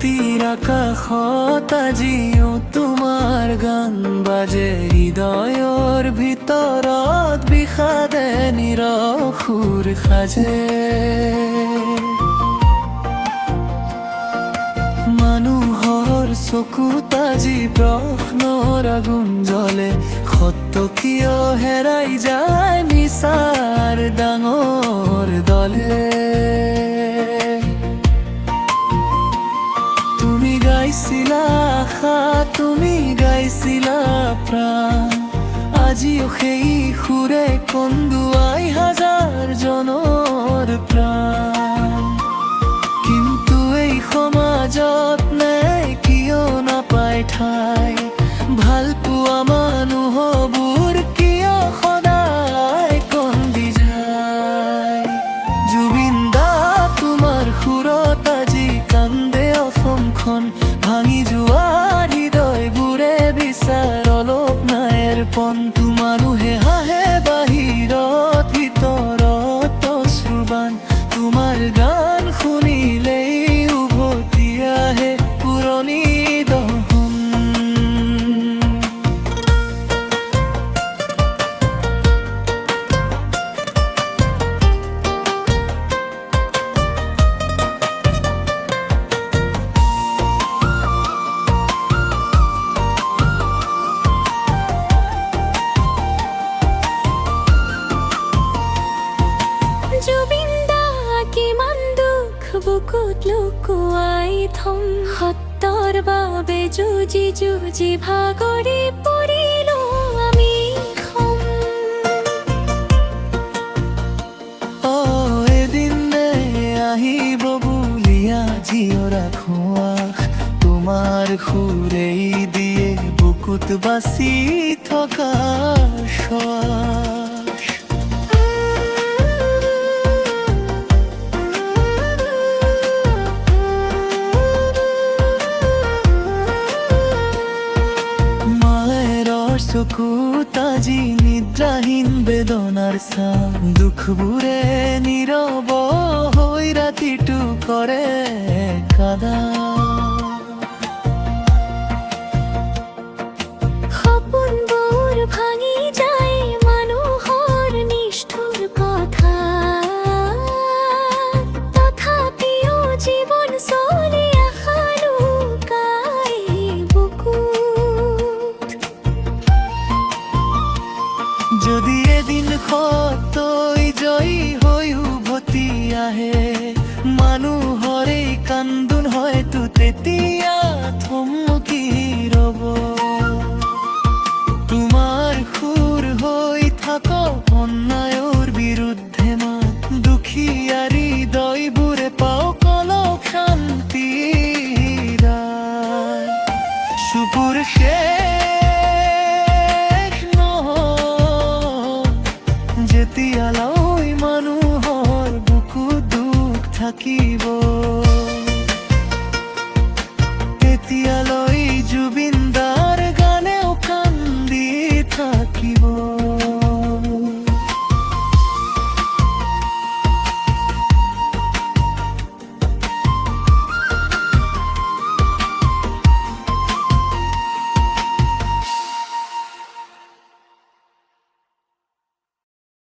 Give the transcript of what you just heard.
ৰাতিৰ আকাশত আজিও তোমাৰ গান বাজে হৃদয়ৰ ভিতৰত বিষাদে নীৰৱ সুৰ সাজে মানুহৰ চকুত আজি প্ৰশ্নৰ আগুন জ্বলে সত্য কিয় হেৰাই যায় মিছাৰ ডাঙৰ দলে তুমি গাইছিলা আশা তুমি গাইছিলা প্ৰাণ আজিও সেই সুৰে কন্দুৱাই হাজাৰ জনৰ প্ৰাণ কিন্তু এই সমাজত নাই কিয় নাপায় ঠাই ভাল পোৱা মানুহবোৰ কিয় সদায় কন্দি যায় জুবিন দা তোমাৰ সুৰত আজি কান্দে অসমখন ভাঙি যোৱা হৃদয়বোৰে বিচাৰ অলপ নাইৰ পন মানুহে হাঁহে বাহিৰত ভিতৰত অশ্ৰুবান তোমাৰ গান শুনিলেই উভতি আহে পুৰণি দহন জুবিন দা কিমান দুখ বুকুত লুকুৱাই থম সত্যৰ বাবে যুঁজি যুঁজি ভাগৰি পৰিলো আমি এদিন আহিব বুলিয়া জিও ৰাখো আশ তোমাৰ সুৰেই দিয়ে বুকুত বাচি থকা শ্বাস চকুত আজি নিদ্ৰাহীন বেদনাৰ ছাঁ দুখবোৰে নীৰৱ হৈ ৰাতিটো কৰে কাদা সপোনবোৰ ভাঙি যায় মানুহৰ নিষ্ঠুৰ কথা তথাপিও জীৱন চলি আশা লুকাই বুকুত যদি এদিন সত্যই জয়ী হৈ উভতি আহে মানুহৰ এই কান্দোন হয়তো তেতিয়া থমকি ৰব তোমাৰ সুৰ হৈ থাকক অন্যায়ৰ বিৰুদ্ধে মাত দুখীয়া হৃদয়বোৰে পাওক অলপ শান্তিৰ চুপুৰ যেতিয়ালৈ মানুহৰ বুকুত দুখ থাকিব